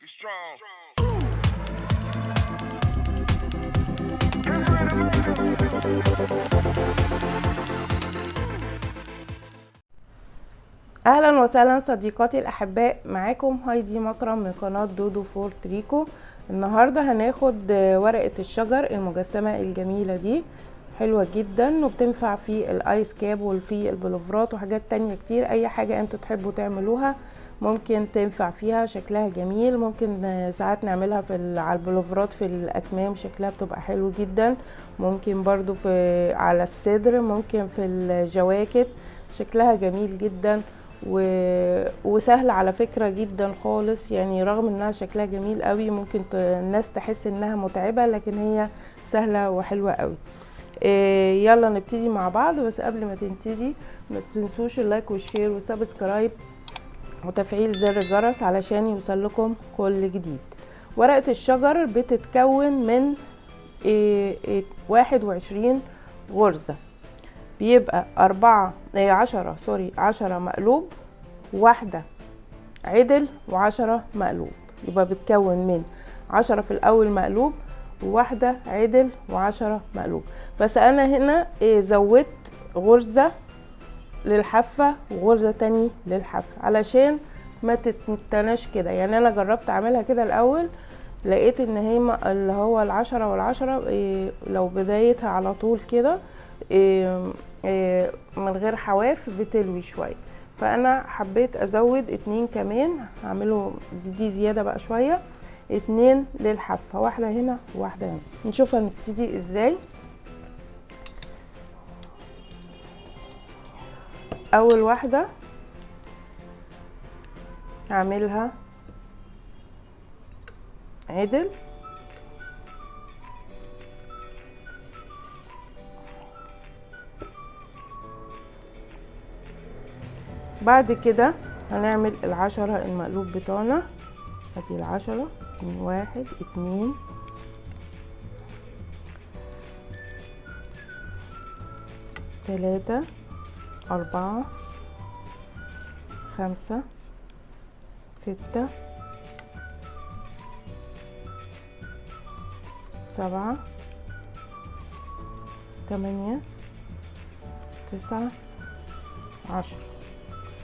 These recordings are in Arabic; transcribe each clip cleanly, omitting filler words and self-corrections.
اهلا وسهلا صديقاتي الاحباء، معاكم هايدي مكرم من قناه دودو فور تريكو. النهارده هناخد ورقه الشجر المجسمه الجميله دي، حلوه جدا وبتنفع في الايس كاب وفي البلوفرات وحاجات تانية كتير. اي حاجه انتوا تحبوا تعملوها ممكن تنفع فيها، شكلها جميل. ممكن ساعات نعملها على البلوفرات في الاكمام، شكلها بتبقى حلو جدا. ممكن برضو على الصدر، ممكن في الجواكت، شكلها جميل جدا وسهل على فكرة جدا خالص. يعني رغم انها شكلها جميل قوي ممكن الناس تحس انها متعبة، لكن هي سهلة وحلوة قوي. يلا نبتدي مع بعض. بس قبل ما تنتدي ما تنسوش اللايك والشير والسبسكرايب وتفعيل زر الجرس علشان يوصل لكم كل جديد. ورقة الشجر بتتكون من 21 غرزة، بيبقى 10 مقلوب، واحدة عدل و10 مقلوب. يبقى بتكون من 10 في الاول مقلوب وواحدة عدل و10 مقلوب. بس انا هنا زودت غرزة للحافة وغرزة تاني للحافة علشان ما تتناش كده. يعني انا جربت اعملها كده الاول، لقيت ان هي اللي هو ال10 وال10 لو بدايتها على طول كده من غير حواف بتلوي شوية. فانا حبيت ازود 2 كمان، هعمله دي زيادة بقى شوية، 2 للحافة، واحدة هنا وواحدة هنا. نشوف هنبتدي ازاي. اول واحدة هعملها عدل، بعد كده هنعمل ال10 المقلوب بتاعنا. ادي ال10، 1 2 3 4 5 6 7 8 9 10.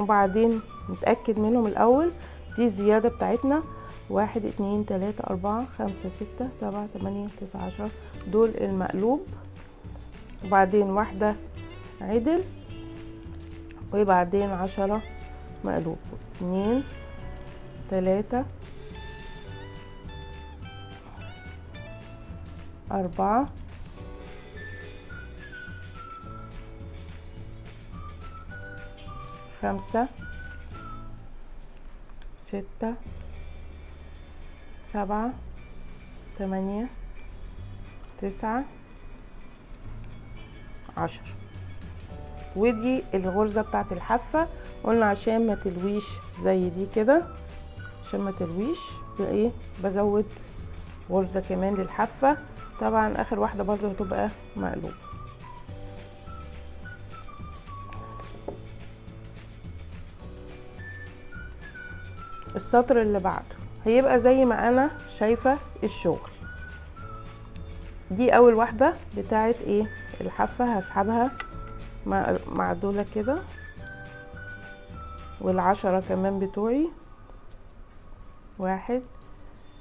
وبعدين نتأكد منهم الأول، دي الزيادة بتاعتنا، 1 2 3 4 5 6 7 8 9 10، دول المقلوب. وبعدين واحدة عدل، وبعدين 10 مقلوب، 2 3 4 5 6 7 8 9 10. ودي الغرزة بتاعت الحافة، قلنا عشان ما تلويش زي دي كده، عشان ما تلويش ايه بزود غرزة كمان للحافة. طبعا اخر واحدة برضو هتبقى مقلوب. السطر اللي بعده هيبقى زي ما انا شايفة الشغل. دي اول واحدة بتاعت ايه الحافة، هسحبها معدولة كده، وال10 كمان بتوعي، 1.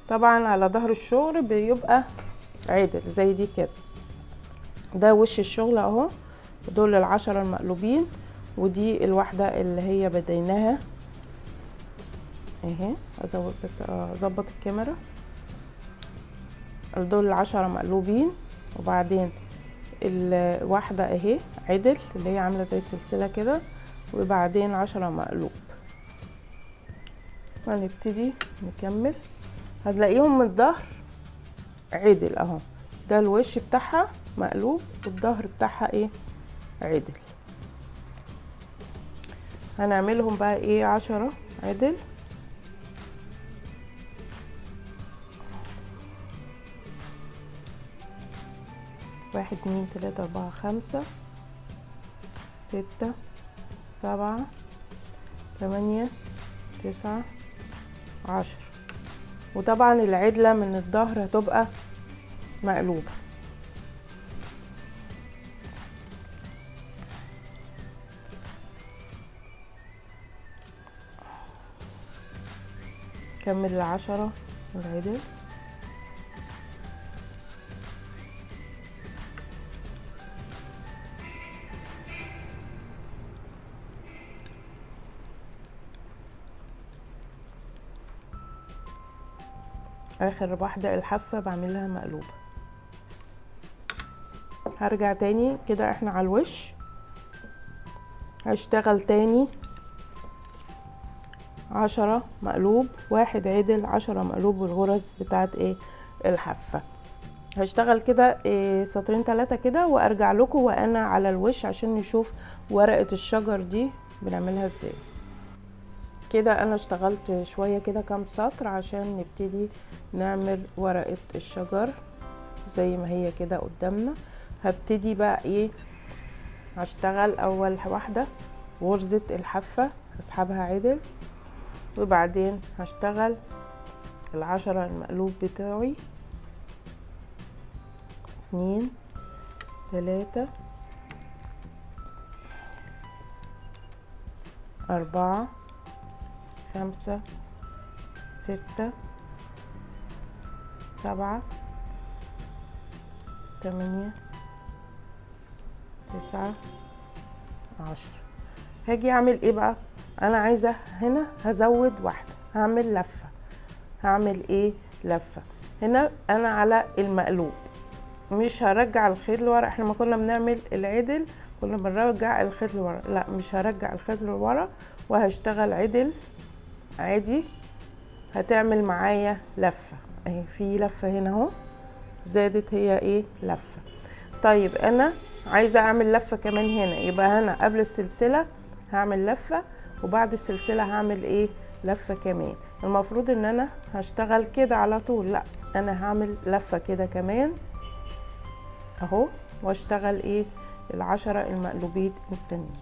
طبعا على ظهر الشغل بيبقى عدل زي دي كده، ده وش الشغل اهو. دول ال10 المقلوبين، ودي الواحدة اللي هي بديناها اهي. ازود بس اظبط الكاميرا. دول ال10 مقلوبين، وبعدين الواحدة اهي عدل اللي هي عاملة زي السلسلة كده، وبعدين 10 مقلوب. هنبتدي نكمل. هتلاقيهم من الظهر عدل اهو، ده الوش بتاعها مقلوب والظهر بتاعها ايه عدل. هنعملهم بقى ايه 10 عدل، 1 2 3 4 5 6 7 8 9 10. وطبعا العدلة من الظهر هتبقى مقلوبة. كمل ال10 العدل. اخر واحدة الحافة بعملها مقلوبة. هرجع تاني كده، احنا على الوش هشتغل تاني 10 مقلوب، 1 عدل، 10 مقلوب بالغرز بتاعت ايه الحافة. هشتغل كده سطرين 3 كده وارجع لكم وانا على الوش عشان نشوف ورقة الشجر دي بنعملها ازاي. كده انا اشتغلت شوية كده كام سطر عشان نبتدي نعمل ورقة الشجر زي ما هي كده قدامنا. هبتدي بقى ايه، هشتغل اول واحدة غرزة الحافة هسحبها عدل، وبعدين هشتغل ال10 المقلوب بتاعي 2 3 4 5 6 7 8 9 10. هاجي اعمل ايه بقى، انا عايزة هنا هزود واحدة، هعمل لفة. هعمل ايه لفة هنا انا على المقلوب، مش هرجع الخيط لورا. احنا ما كنا بنعمل العدل كنا بنرجع الخيط لورا، لا مش هرجع الخيط لورا، وهشتغل عدل عادي. هتعمل معايا لفة اهي، في لفة هنا اهو زادت هي ايه لفة. طيب انا عايزة اعمل لفة كمان هنا، يبقى هنا قبل السلسلة هعمل لفة، وبعد السلسلة هعمل ايه لفة كمان. المفروض ان انا هشتغل كده على طول، لا انا هعمل لفة كده كمان اهو، واشتغل ايه ال10 المقلوبين التانيين.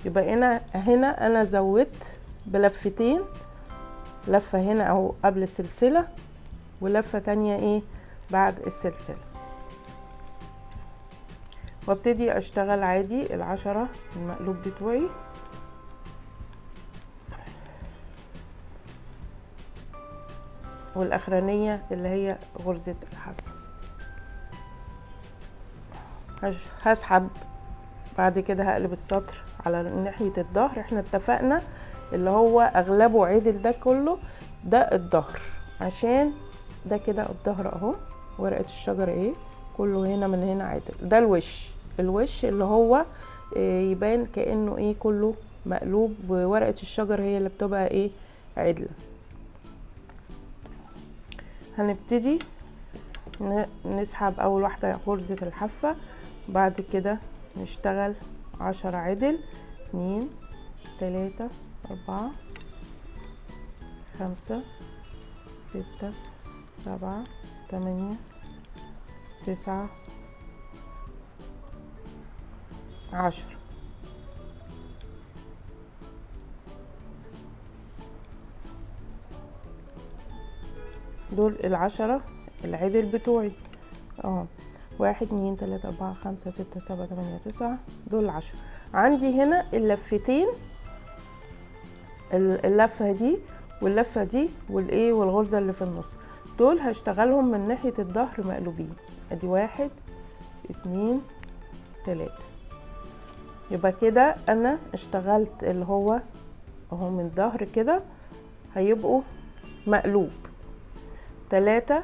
يبقى هنا انا زودت بلفتين، لفة هنا اهو قبل السلسلة، ولفة تانية ايه بعد السلسلة، وابتدي اشتغل عادي ال10 المقلوب بتوعي. والاخرانية اللي هي غرزة الحافة هسحب بعد كده، هقلب السطر على ناحية الظهر. احنا اتفقنا اللي هو اغلبه عدل، ده كله ده الظهر، عشان ده كده الظهر اهو ورقة الشجر ايه كله هنا من هنا عدل. ده الوش اللي هو يبان كأنه ايه كله مقلوب، وورقة الشجر هي اللي بتبقى ايه عدلة. هنبتدي نسحب اول واحدة غرزة الحافة، بعد كده نشتغل 10 عدل 2 3 4 5 6 7 8 9 10. دول ال10 العدل بتوعي 1 2 3 4 5 6 7 8 9. دول 10. عندي هنا اللفتين، اللفة دي واللفة دي والايه والغرزة اللي في النص، دول هشتغلهم من ناحية الظهر مقلوبين. ادي 1 2 3. يبقى كده انا اشتغلت اللي هو اهو من الظهر كده هيبقوا مقلوب 3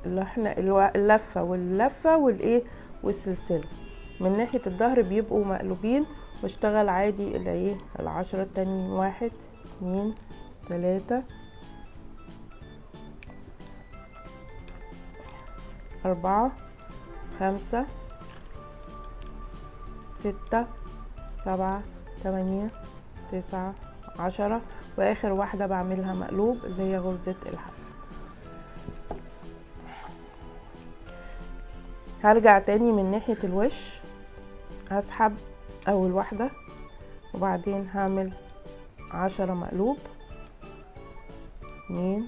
اللي احنا اللفة واللفة والايه والسلسلة من ناحية الظهر بيبقوا مقلوبين، واشتغل عادي الايه ال10 التانيين 1 2 3 4 5 6 7 8 9 10. واخر واحدة بعملها مقلوب اللي هي غرزة الحافة. هرجع تاني من ناحية الوش، هسحب اول واحدة وبعدين هعمل 10 مقلوب 2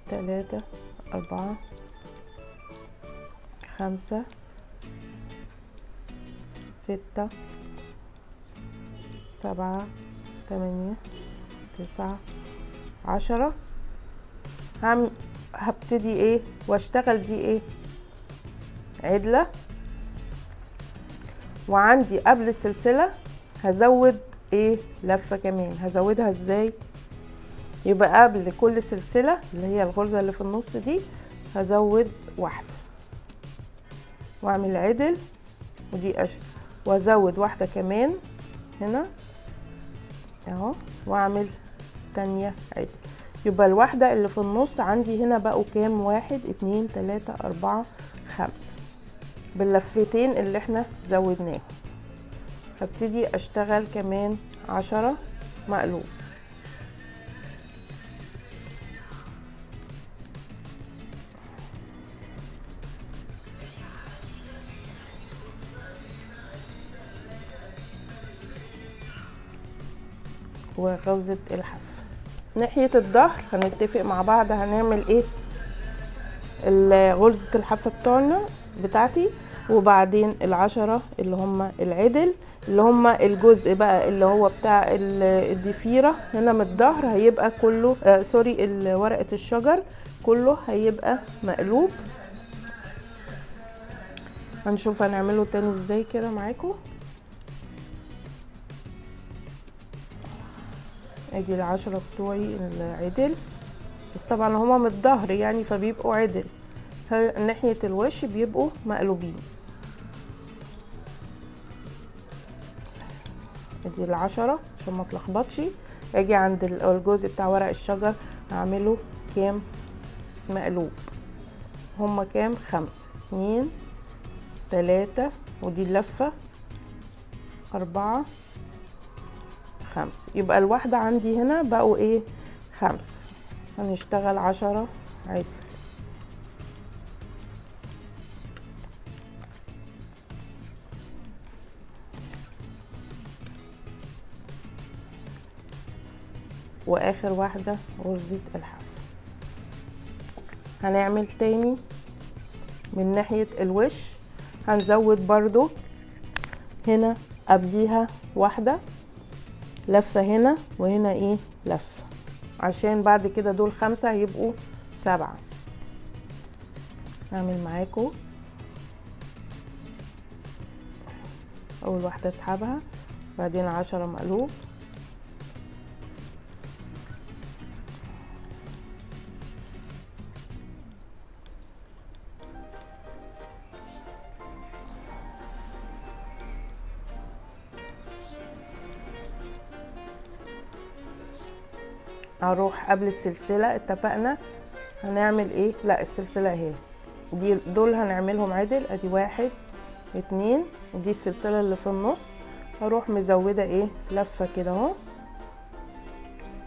3 4 5 6 7 8 9 10. هبتدي ايه واشتغل دي ايه عدلة، وعندي قبل السلسلة هزود ايه لفة كمان. هزودها ازاي؟ يبقى قبل كل سلسلة اللي هي الغرزة اللي في النص دي هزود واحدة واعمل عدل، ودي وازود واحدة كمان هنا اهو، واعمل تانية عدل. يبقى الواحدة اللي في النص عندي هنا بقوا كام؟ 1 2 3 4 5 باللفتين اللي احنا زودناهم. هبتدي اشتغل كمان 10 مقلوب. وغرزة الحف. ناحية الظهر هنتفق مع بعض هنعمل ايه غرزة الحافة بتاعتي، وبعدين ال10 اللي هم العدل اللي هم الجزء بقى اللي هو بتاع الضفيرة هنا من الظهر هيبقى كله سوري ورقة الشجر كله هيبقى مقلوب. هنشوف هنعمله تاني ازاي كده معاكم. ادي ال10 بتوعي العدل، بس طبعا هما من الظهر يعني فبيبقوا عدل، ناحية الوش بيبقوا مقلوبين. ادي ال10 عشان ما اتلخبطش. اجي عند الجزء بتاع ورق الشجر اعمله كام مقلوب؟ هما كام؟ 5 2 3 ودي اللفة 4 5. يبقى الواحدة عندي هنا بقوا ايه 5. هنشتغل 10 عدل. واخر واحدة غرزة الحف. هنعمل تاني من ناحية الوش، هنزود برضو هنا قبليها واحدة لفة هنا وهنا ايه لفة، عشان بعد كده دول 5 هيبقوا 7. هعمل معاكم اول واحدة اسحبها، بعدين 10 مقلوب، هروح قبل السلسلة اتفقنا هنعمل ايه. لا السلسلة اهي دول هنعملهم عدل. ادي 1 2 ودي السلسلة اللي في النص. هروح مزودة ايه لفة كده اهو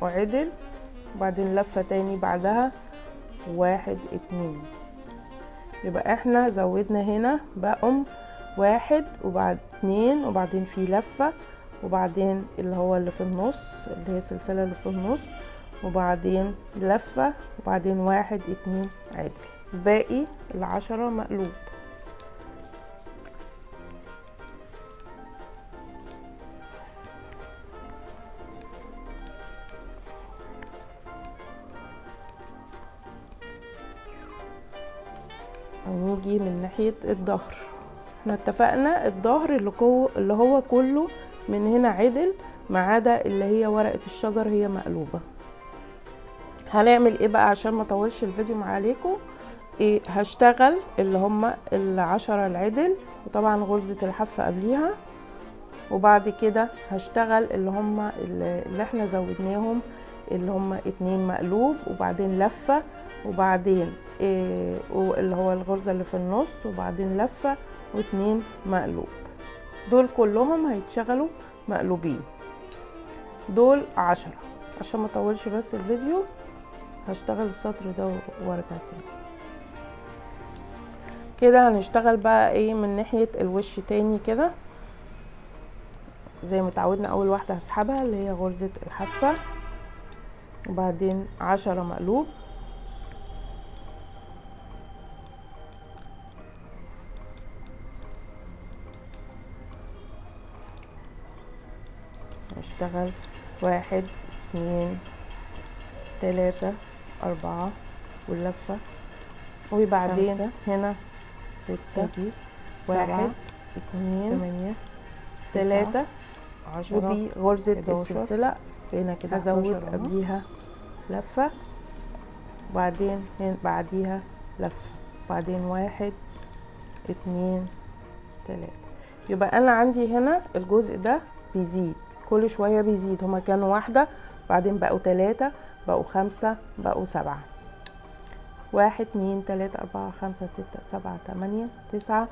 وعدل، وبعدين لفة تاني بعدها 1 2. يبقى احنا زودنا هنا بقوا 1 وبعد 2 وبعدين في لفة وبعدين اللي هو اللي في النص اللي هي السلسلة اللي في النص وبعدين لفة وبعدين 1 2 عدل. باقي ال10 مقلوب. هنيجي من ناحية الظهر. احنا اتفقنا الظهر اللي هو كله من هنا عدل ما عدا اللي هي ورقة الشجر هي مقلوبة. هنعمل ايه بقى عشان ما اطولش الفيديو مع عليكم؟ ايه هشتغل اللي هم ال10 العدل وطبعا غرزة الحافة قبليها، وبعد كده هشتغل اللي هم اللي احنا زودناهم اللي هم 2 مقلوب وبعدين لفة وبعدين إيه اللي هو الغرزة اللي في النص وبعدين لفة و2 مقلوب. دول كلهم هيتشغلوا مقلوبين. دول 10 عشان ما اطولش بس الفيديو. هشتغل السطر ده وارجع تاني. كده هنشتغل بقى ايه من ناحية الوش تاني كده زي ما اتعودنا. اول واحدة هسحبها اللي هي غرزة الحافة وبعدين 10 مقلوب هشتغل 1 2 3 4 واللفة، وبعدين هنا 6 1 2 8 3 ودي غرزة السلسلة هنا كده، هزود قبليها لفة وبعدين بعديها لفة، بعدين 1 2 3. يبقى انا عندي هنا الجزء ده بيزيد كل شوية بيزيد، هما كانوا 1 بعدين بقوا 3 بقوا 5 بقوا 7، 1 2 3 4 5 6 7 8 9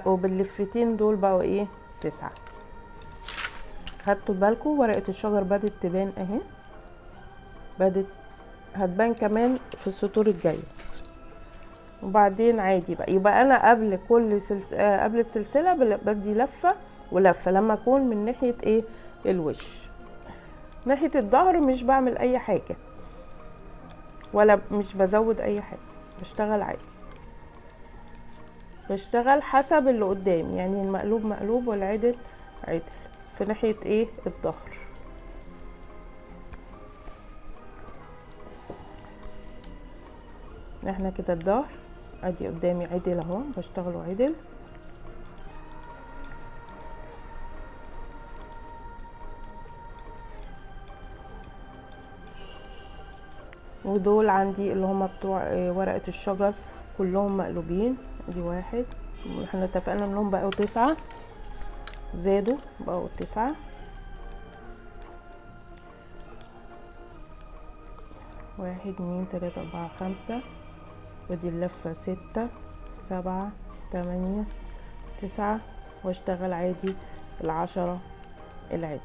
وباللفتين دول بقوا ايه 9. خدتوا بالكم ورقة الشجر بدت تبان اهي، بدت هتبان كمان في السطور الجاية. وبعدين عادي بقى، يبقى انا قبل كل قبل السلسلة بدي لفة ولفة لما اكون من ناحية ايه الوش. ناحية الظهر مش بعمل اي حاجة ولا مش بزود اي حاجة، بشتغل عادي، بشتغل حسب اللي قدامي، يعني المقلوب مقلوب والعدل عدل في ناحية ايه الظهر. احنا كده الظهر ادي قدامي عدل اهو، بشتغله عدل. ودول عندي اللي هما بتوع ورقة الشجر كلهم مقلوبين، ادي 1 احنا اتفقنا انهم بقوا 9 زادوا بقوا 9، 1 2 3 4 5 ودي اللفة 6 7 8 9 واشتغل عادي 10 العدل.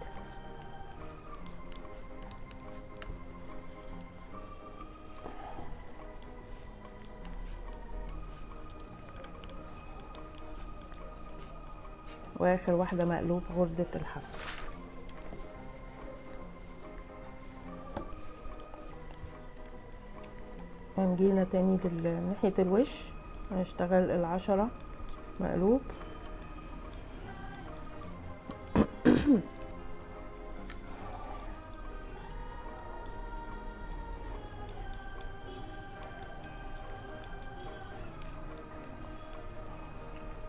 واخر واحدة مقلوب غرزة الحف. هنجينا تاني ناحية الوش هنشتغل 10 مقلوب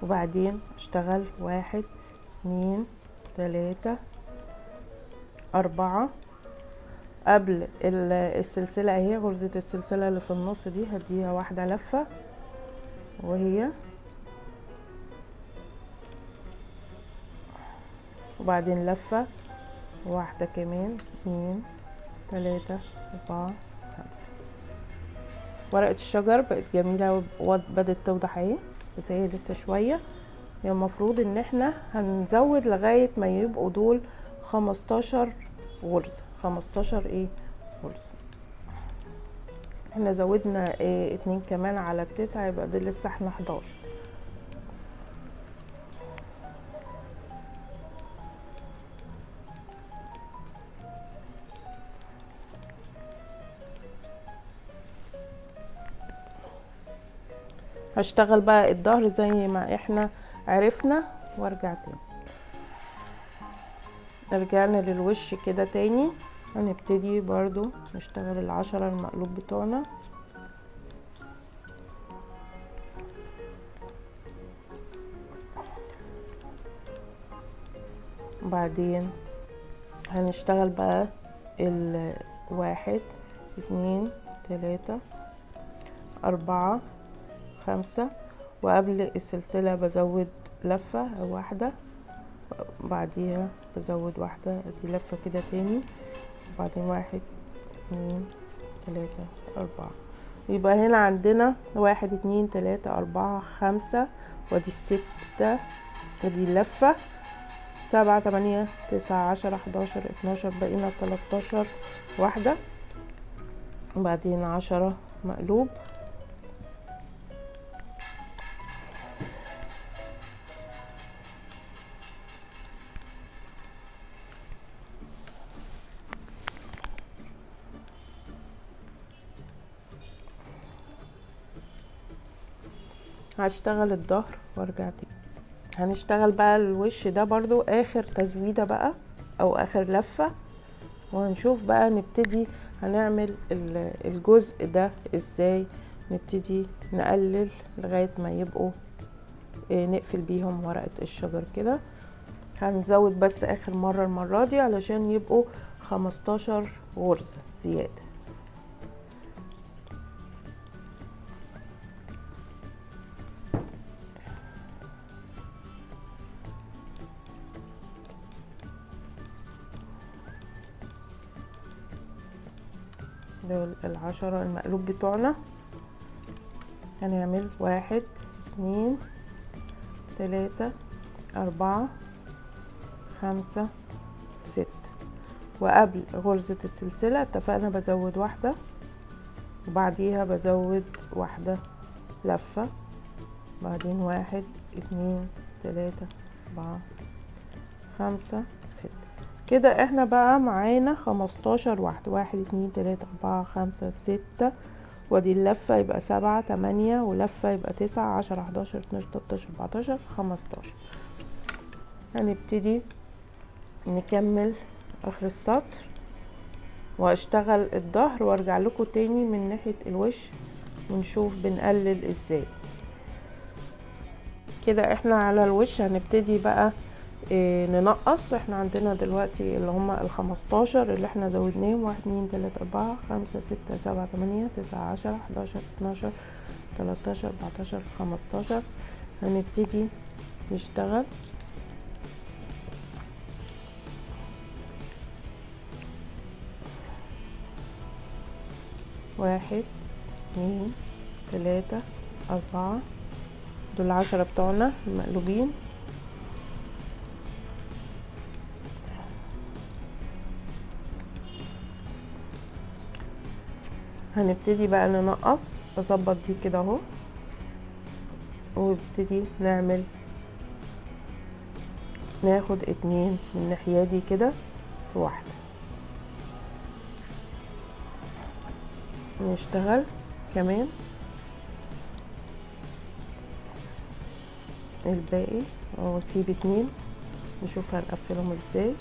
وبعدين اشتغل 1 2 3 4 قبل السلسلة اهي، غرزة السلسلة اللي في النص دي هديها 1 لفة وهي، وبعدين لفة 1 كمان 2 3 4 5. ورقة الشجر بقت جميلة وبدت توضح اهي، بس هي لسه شوية. هي المفروض ان احنا هنزود لغاية ما يبقوا دول 15 غرزة، 15 ايه غرزة. احنا زودنا 2 كمان على 9 يبقى ده لسه احنا 11. هشتغل بقى الظهر زي ما احنا عرفنا وارجع تاني. رجعنا للوش كده تاني، هنبتدي برضو نشتغل 10 المقلوب بتوعنا. وبعدين هنشتغل بقى 1 2 3 4 5 وقبل السلسلة بزود لفة أو 1 بعديها بزود 1 ادي لفة كده تاني وبعدين 1 2 3 4. يبقى هنا عندنا 1 2 3 4 5 وادي 6 ادي اللفة 7 8 9 10 11 12 بقينا 13 واحدة وبعدين 10 مقلوب. هشتغل الظهر وارجع تاني. هنشتغل بقى الوش ده برضو اخر تزويدة بقى او اخر لفة، وهنشوف بقى نبتدي هنعمل الجزء ده ازاي. نبتدي نقلل لغاية ما يبقوا نقفل بيهم ورقة الشجر كده. هنزود بس اخر مرة المرة دي علشان يبقوا 15 غرزة زيادة. دول 10 المقلوب بتوعنا. هنعمل 1 2 3 4 5 6، وقبل غرزة السلسلة اتفقنا بزود واحدة وبعديها بزود واحدة لفة، بعدين 1 2 3 4 5 6 كده. احنا بقى معانا 15 واحدة، 1 2 3 4 5 6، ودي اللفة يبقى 7 8، ولفة يبقى 9 10 11 12 13 14 15. هنبتدي نكمل اخر السطر واشتغل الظهر وارجع لكم تاني من ناحية الوش ونشوف بنقلل ازاي. كده احنا على الوش هنبتدي بقى ننقص. احنا عندنا دلوقتي اللي هما ال15 اللي احنا زودناهم، 1 2 3 4 5 6 7 8 9 10 11 12 13 14 15. هنبتدي نشتغل 1 2 3 4، دول 10 بتوعنا المقلوبين. هنبتدي بقى ننقص، اظبط دي كده اهو، ونبتدي ناخد 2 من الناحية دي كده في واحدة، نشتغل كمان الباقي ونسيب 2 نشوف هنقفلهم ازاي.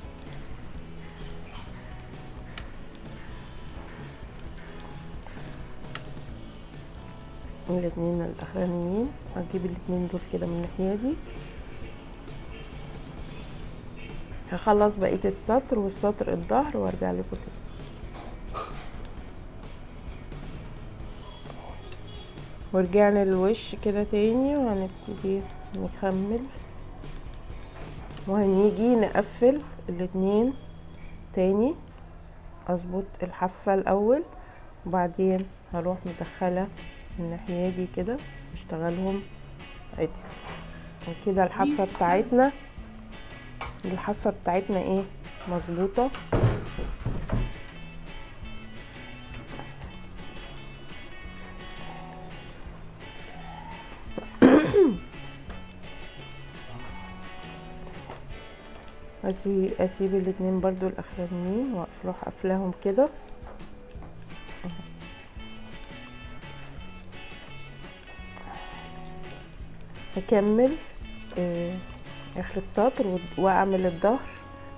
الاتنين الاخرانيين هجيب الاتنين دول كده من الناحية دي، هخلص بقية السطر والسطر الظهر وارجع لكم تاني. ورجعنا للوش كده تاني وهنبتدي نكمل، وهنيجي نقفل الاتنين تاني. اظبط الحافة الاول وبعدين هروح مدخلة من الناحية دي كده اشتغلهم عدل وكده. الحافة بتاعتنا ايه مظبوطة. اسيب الاتنين برضو الاخرانيين واروح قافلاهم كده. هكمل اخر السطر واعمل الظهر.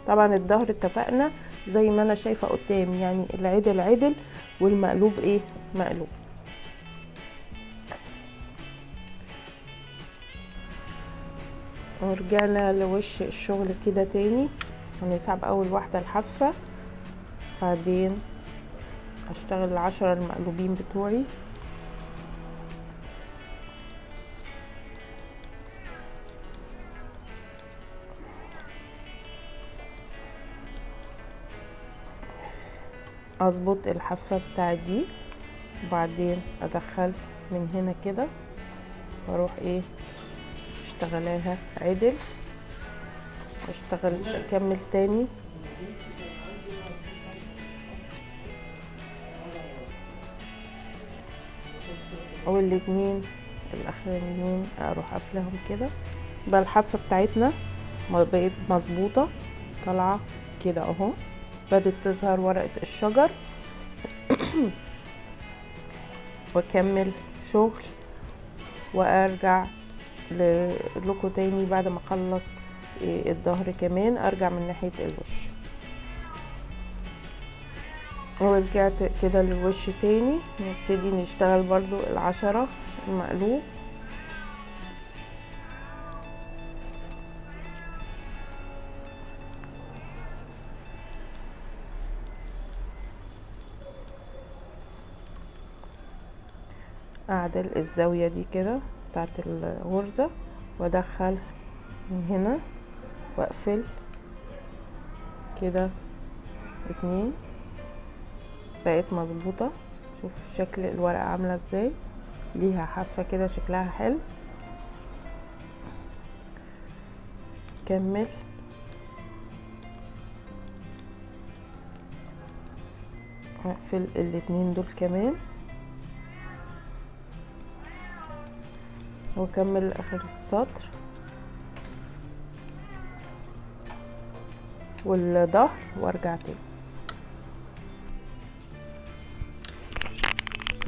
طبعا الظهر اتفقنا زي ما انا شايفة قدامي، يعني العدل عدل والمقلوب ايه مقلوب. ورجعنا لوش الشغل كده تاني. هنسحب اول واحدة الحافة، بعدين هشتغل 10 المقلوبين بتوعي. اظبط الحافة بتاعت دي وبعدين ادخل من هنا كده واروح ايه اشتغلها عدل، اشتغل اكمل تاني. والاتنين الاخرانيين اروح قافلهم كده. بقى الحافة بتاعتنا بقت مظبوطة طالعة كده اهو، بدت تظهر ورقة الشجر. واكمل شغل وارجع لكم تاني بعد ما اخلص الظهر كمان. ارجع من ناحية الوش. ورجعت كده للوش تاني، نبتدي نشتغل برضو ال10 المقلوب. اعدل الزاوية دي كده بتاعت الغرزة وادخل من هنا واقفل كده 2. بقت مظبوطة. شوف شكل الورقة عاملة ازاي، ليها حافة كده شكلها حلو. كمل اقفل الاتنين دول كمان وكمل اخر السطر والظهر وارجع تاني.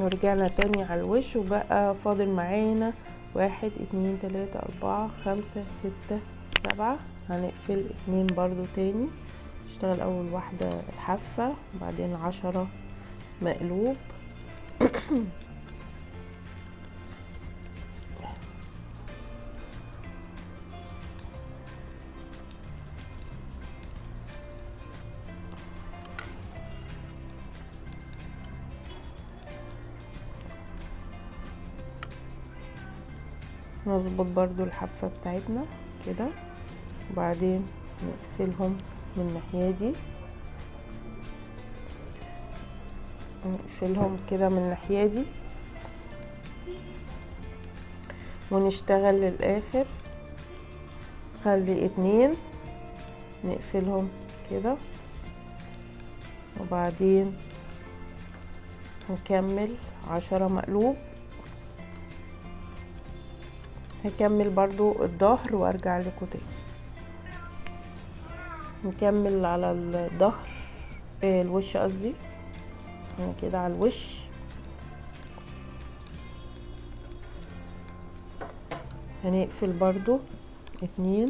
ورجعنا تاني على الوش وبقى فاضل معانا 1 2 3 4 5 6 7. هنقفل 2 برضو تاني، نشتغل اول واحدة الحافة وبعدين 10 مقلوب. نظبط برضو الحافة بتاعتنا كده وبعدين نقفلهم من الناحية دي، نقفلهم كده من الناحية دي ونشتغل للآخر. خلي 2 نقفلهم كده وبعدين نكمل 10 مقلوب. هكمل برضو الظهر وارجع لكم تاني. نكمل على الظهر الوش قصدي كده على الوش. هنقفل برضو 2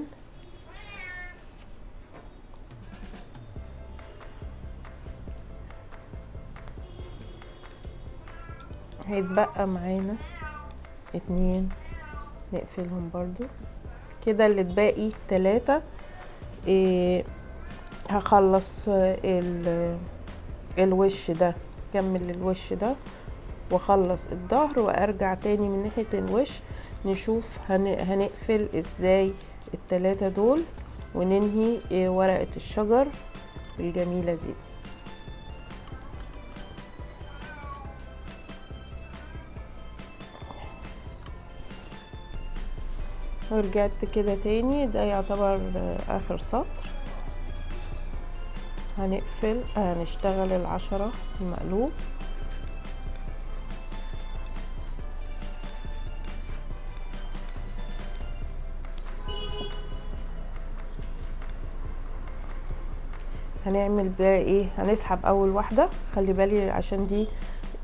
هيتبقى معانا 2 نقفلهم برضو كده. اللي اتباقي 3 هخلص الوش ده، كمل الوش ده واخلص الظهر وارجع تاني من ناحية الوش نشوف هنقفل ازاي ال3 دول وننهي ورقة الشجر الجميلة دي. ورجعت كده تاني، ده يعتبر اخر سطر. هنقفل هنشتغل ال10 المقلوب هنعمل بقى ايه، هنسحب اول واحدة. خلي بالي عشان دي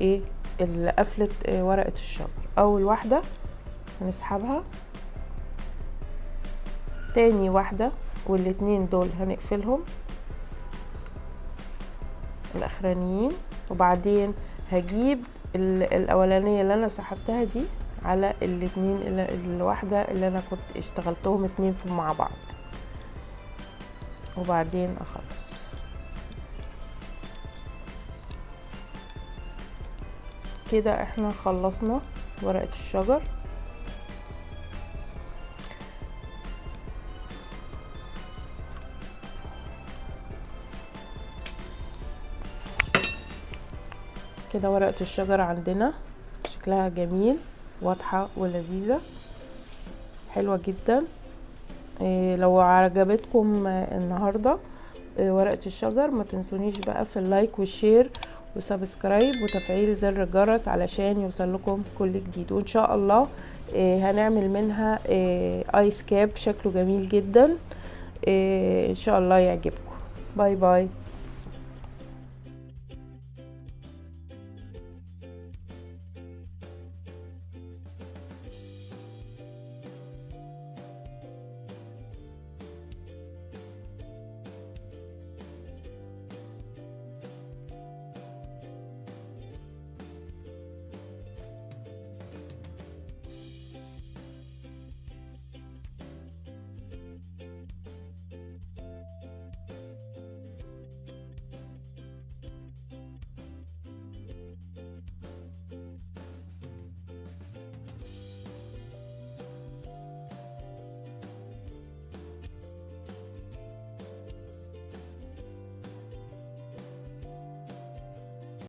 ايه اللي قفلت ورقة الشجر. اول واحدة هنسحبها، تاني واحدة والاتنين دول هنقفلهم الاخرانيين وبعدين هجيب الاولانية اللي انا سحبتها دي على الاتنين الواحدة اللي انا كنت اشتغلتهم 2 مع بعض وبعدين اخلص. كده احنا خلصنا ورقة الشجر. كده ورقة الشجر عندنا شكلها جميل، واضحة ولذيذة حلوة جدا. لو عجبتكم النهاردة ورقة الشجر ما تنسونيش بقى في اللايك والشير وسبسكرايب وتفعيل زر الجرس علشان يوصل لكم كل جديد. وان شاء الله هنعمل منها ايس كاب شكله جميل جدا، ان شاء الله يعجبكم. باي باي.